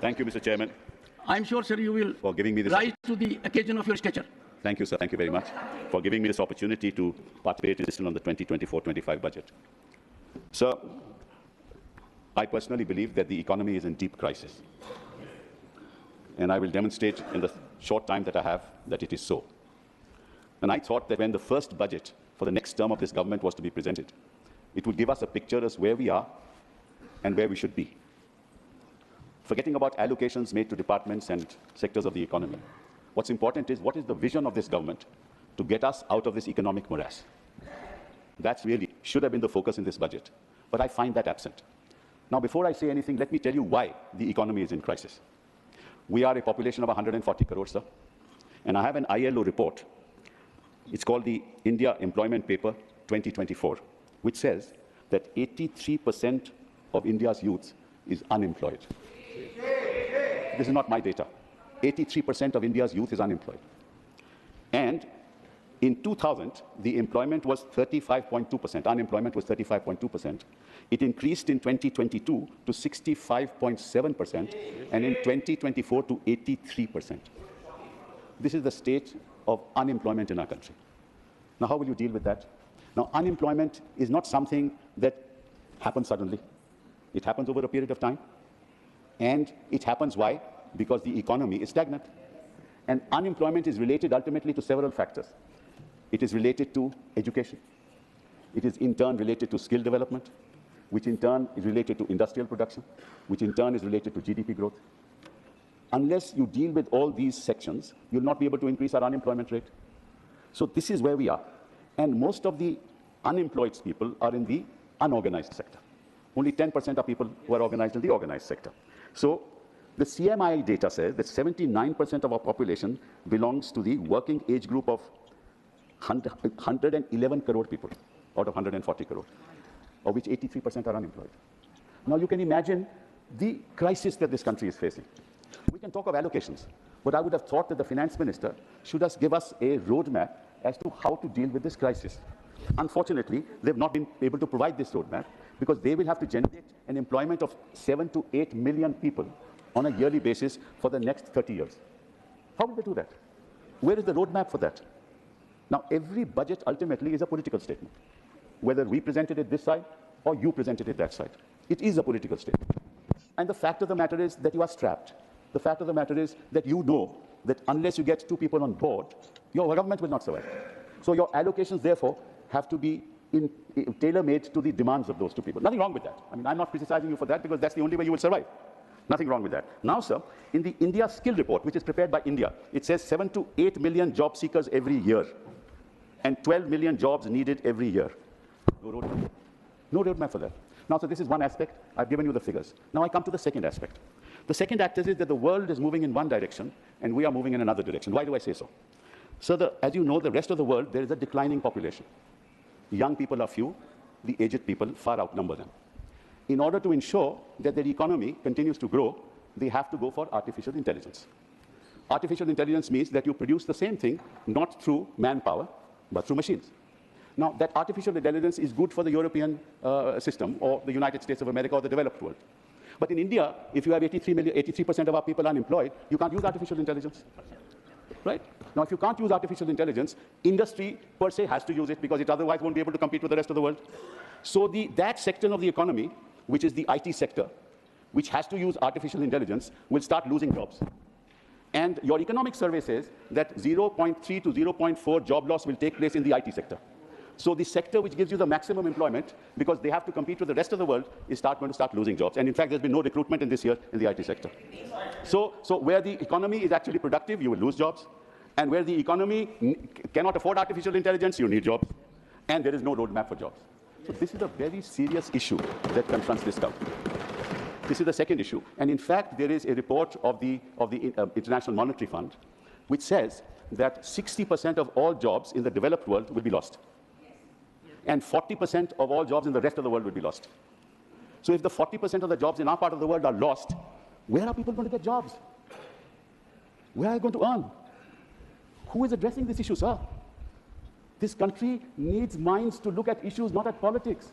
Thank you, Mr. Chairman. I'm sure, sir, you will for giving me this rise to the occasion of your stature. Thank you, sir. Thank you very much for giving me this opportunity to participate in this on the 2024-25 budget. Sir, I personally believe that the economy is in deep crisis. And I will demonstrate in the short time that I have that it is so. And I thought that when the first budget for the next term of this government was to be presented, it would give us a picture as where we are and where we should be. Forgetting about allocations made to departments and sectors of the economy, what's important is what is the vision of this government to get us out of this economic morass. That's really should have been the focus in this budget, but I find that absent. Now, before I say anything, let me tell you why the economy is in crisis. We are a population of 140 crores, sir, and I have an ILO report. It's called the India Employment Paper 2024, which says that 83% of India's youth is unemployed. This is not my data. 83% of India's youth is unemployed. And in 2000, the employment was 35.2%. Unemployment was 35.2%. It increased in 2022 to 65.7%, and in 2024 to 83%. This is the state of unemployment in our country. Now, how will you deal with that? Now, unemployment is not something that happens suddenly. It happens over a period of time. And it happens why? Because the economy is stagnant. And unemployment is related ultimately to several factors. It is related to education. It is in turn related to skill development, which in turn is related to industrial production, which in turn is related to GDP growth. Unless you deal with all these sections, you'll not be able to increase our unemployment rate. So this is where we are. And most of the unemployed people are in the unorganized sector. Only 10% are people who are organized in the organized sector. So the CMI data says that 79% of our population belongs to the working age group of 111 crore people out of 140 crore, of which 83% are unemployed. Now you can imagine the crisis that this country is facing. We can talk of allocations, but I would have thought that the finance minister should give us a roadmap as to how to deal with this crisis. Unfortunately, they've not been able to provide this roadmap because they will have to generate an employment of 7 to 8 million people on a yearly basis for the next 30 years. How will they do that? Where is the roadmap for that? Now, every budget ultimately is a political statement, whether we presented it this side or you presented it that side. It is a political statement. And the fact of the matter is that you are strapped. The fact of the matter is that you know that unless you get two people on board, your government will not survive. So your allocations, therefore, have to be tailor-made to the demands of those two people. Nothing wrong with that. I mean, I'm not criticizing you for that because that's the only way you will survive. Nothing wrong with that. Now, sir, in the India skill report, which is prepared by India, it says 7 to 8 million job seekers every year and 12 million jobs needed every year. No roadmap. No roadmap for that. Now, so this is one aspect. I've given you the figures. Now I come to the second aspect. The second aspect is that the world is moving in one direction and we are moving in another direction. Why do I say so? So, as you know, the rest of the world, there is a declining population. Young people are few. The aged people far outnumber them. In order to ensure that their economy continues to grow, they have to go for artificial intelligence. Artificial intelligence means that you produce the same thing, not through manpower, but through machines. Now, that artificial intelligence is good for the European system or the United States of America or the developed world. But in India, if you have 83% of our people unemployed, you can't use artificial intelligence. Right? Now, if you can't use artificial intelligence, industry per se has to use it because it otherwise won't be able to compete with the rest of the world. So that section of the economy, which is the IT sector, which has to use artificial intelligence, will start losing jobs. And your economic survey says that 0.3 to 0.4 job loss will take place in the IT sector. So the sector which gives you the maximum employment, because they have to compete with the rest of the world, is going to start losing jobs. And in fact, there's been no recruitment in this year in the IT sector. So where the economy is actually productive, you will lose jobs. And where the economy cannot afford artificial intelligence, you need jobs. And there is no roadmap for jobs. So this is a very serious issue that confronts this government. This is the second issue. And in fact, there is a report of the International Monetary Fund, which says that 60% of all jobs in the developed world will be lost. And 40% of all jobs in the rest of the world will be lost. So if the 40% of the jobs in our part of the world are lost, where are people going to get jobs? Where are they going to earn? Who is addressing this issue, sir? This country needs minds to look at issues, not at politics.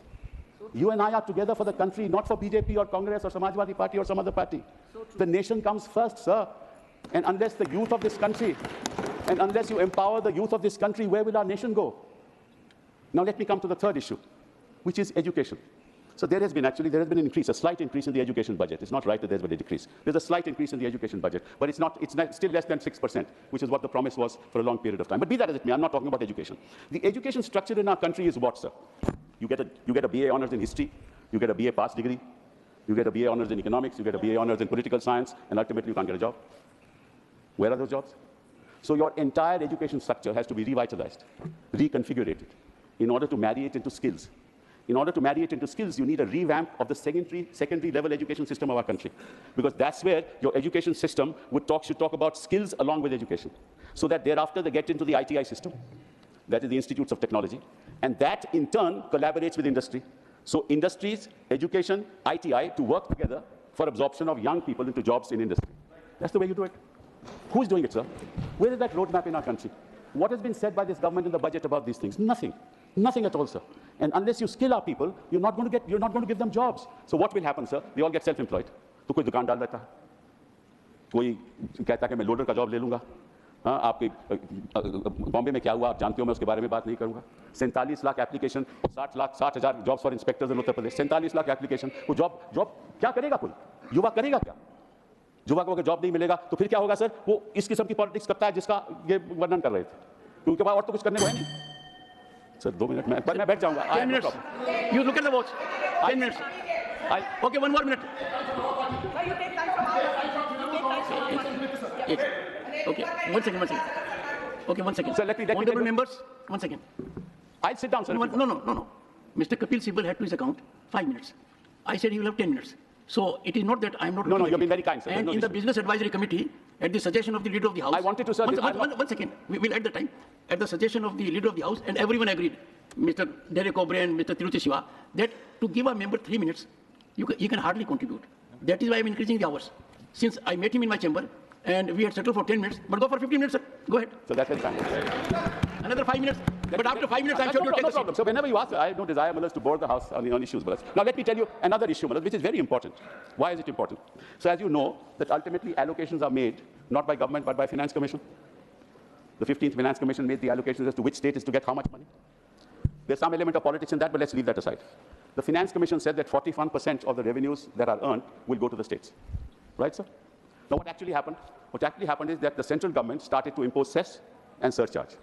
You and I are together for the country, not for BJP or Congress or Samajwadi Party or some other party. The nation comes first, sir. And unless the youth of this country, and unless you empower the youth of this country, where will our nation go? Now let me come to the third issue, which is education. So there has been an increase, a slight increase in the education budget. It's not right that there's been a decrease. There's a slight increase in the education budget, but it's still less than 6%, which is what the promise was for a long period of time. But be that as it may, I'm not talking about education. The education structure in our country is what, sir? You get a BA honors in history, you get a BA pass degree, you get a BA honors in economics, you get a BA honors in political science, and ultimately you can't get a job. Where are those jobs? So your entire education structure has to be revitalized, reconfigured in order to marry it into skills. In order to marry it into skills, you need a revamp of the secondary level education system of our country. Because that's where your education system should talk about skills along with education. So that thereafter they get into the ITI system, that is the Institutes of Technology. And that in turn collaborates with industry. So industries, education, ITI to work together for absorption of young people into jobs in industry. That's the way you do it. Who's doing it, sir? Where is that roadmap in our country? What has been said by this government in the budget about these things? Nothing. Nothing at all, sir. And unless you skill our people, you're not going to give them jobs. So what will happen, sir? They all get self-employed. तो कोई दुकान डाल देता है, कोई कहता है कि मैं लोडर का जॉब ले लूंगा. हाँ, आपके बॉम्बे में क्या हुआ आप जानते हो, मैं उसके बारे में बात नहीं करूंगा. 47 lakh application, 60,000 jobs for inspectors in Uttar Pradesh. 47 lakh application. वो जॉब क्या करेगा? कोई युवा करेगा क्या? युवा को अगर जॉब नहीं मिलेगा तो फिर क्या होगा, सर? वो इस किस्म की पॉलिटिक्स करता है जिसका ये वर्णन कर रहे थे. उनके पास और तो कुछ करने को है नहीं. सर 2 मिनट में बैठ जाऊंगा. 10 minutes. You look at the watch. 10 minutes. Okay, 1 more minute. You take time from others. Okay, 1 second. Okay, 1 second. Sir, let me Honorable members, 1 second. I'll sit down, sir. No. Mr. Kapil Sibal had to his account 5 minutes. I said he will have 10 minutes. So it is not that I'm not. No, you've been very kind, sir. And in the Business Advisory Committee, at the suggestion of the Leader of the House, I wanted to, sir. 1 second. We will add the time. At the suggestion of the Leader of the House, and everyone agreed, Mr. Derek O'Brien, Mr. Tiruchi Shiva, that to give a member 3 minutes, he can hardly contribute. That is why I'm increasing the hours. Since I met him in my chamber, and we had settled for 10 minutes, but go for 15 minutes, sir. Go ahead. So that's very kind. Another 5 minutes. But after 5 minutes, I'm sure you'll take the seat. So whenever you ask, I have no desire, Mullahs, to bore the House on issues, Mullahs. Now let me tell you another issue, Mullahs, which is very important. Why is it important? So as you know, that ultimately allocations are made not by government, but by Finance Commission. The 15th Finance Commission made the allocations as to which state is to get how much money. There's some element of politics in that, but let's leave that aside. The Finance Commission said that 41% of the revenues that are earned will go to the states. Right, sir? Now what actually happened? What actually happened is that the central government started to impose cess and surcharge.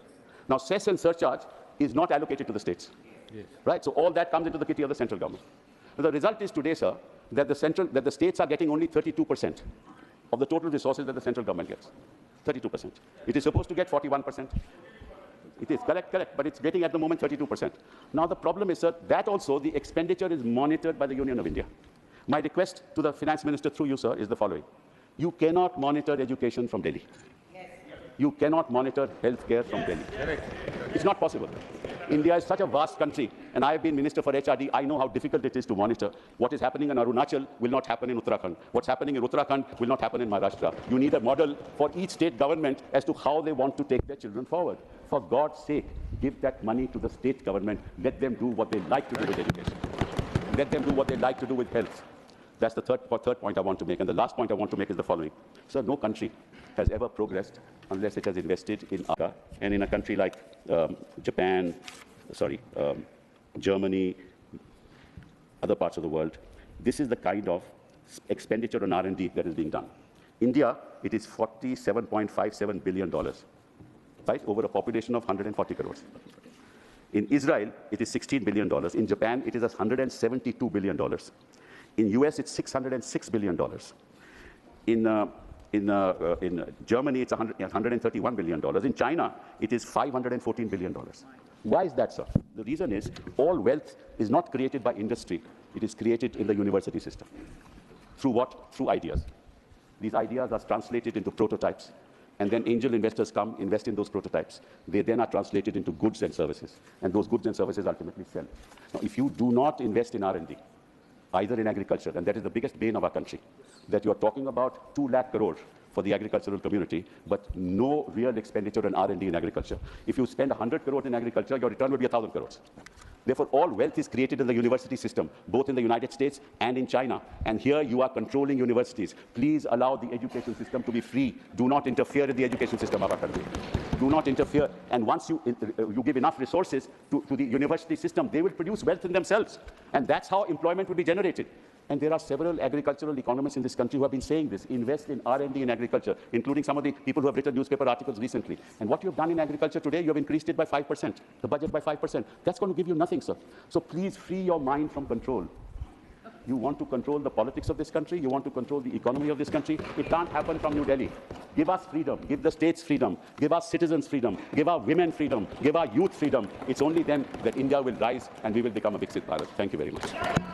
Now cess and surcharge is not allocated to the states. Yes. Right? So all that comes into the kitty of the central government. Now, the result is today, sir, that the states are getting only 32% of the total resources that the central government gets. 32%. It is supposed to get 41%. It is correct, but it's getting at the moment 32%. Now the problem is, sir, that also the expenditure is monitored by the Union of India. My request to the Finance Minister through you, sir, is the following. You cannot monitor education from Delhi. Yes. You cannot monitor healthcare from Delhi. Correct. It's not possible. India is such a vast country, and I have been Minister for HRD. I know how difficult it is to monitor. What is happening in Arunachal will not happen in Uttarakhand. What's happening in Uttarakhand will not happen in Maharashtra. You need a model for each state government as to how they want to take their children forward. For God's sake, give that money to the state government. Let them do what they like to do with education. Let them do what they like to do with health. That's the third point I want to make. And the last point I want to make is the following. Sir, no country has ever progressed unless it has invested in Africa. And in a country like Germany, other parts of the world, this is the kind of expenditure on R&D that is being done. India, it is $47.57 billion, right, over a population of 140 crores. In Israel, it is $16 billion. In Japan, it is $172 billion. In US, it's $606 billion. In Germany, it's $131 billion. In China, it is $514 billion. Why is that, sir? The reason is all wealth is not created by industry. It is created in the university system. Through what? Through ideas. These ideas are translated into prototypes. And then angel investors come, invest in those prototypes. They then are translated into goods and services. And those goods and services ultimately sell. Now, if you do not invest in R&D, either in agriculture, and that is the biggest bane of our country, that you are talking about 2 lakh crore for the agricultural community, but no real expenditure on R&D in agriculture. If you spend 100 crores in agriculture, your return will be 1,000 crores. Therefore, all wealth is created in the university system, both in the United States and in China. And here you are controlling universities. Please allow the education system to be free. Do not interfere in the education system of our country. Do not interfere. And once you give enough resources to the university system, they will produce wealth in themselves. And that's how employment will be generated. And there are several agricultural economists in this country who have been saying this. Invest in R&D in agriculture, including some of the people who have written newspaper articles recently. And what you have done in agriculture today, you have increased it by 5%, the budget by 5%. That's going to give you nothing, sir. So please free your mind from control. You want to control the politics of this country, you want to control the economy of this country. It can't happen from New Delhi. Give us freedom, give the states freedom, give our citizens freedom, give our women freedom, give our youth freedom. It's only then that India will rise and we will become a Viksit Bharat. Thank you very much.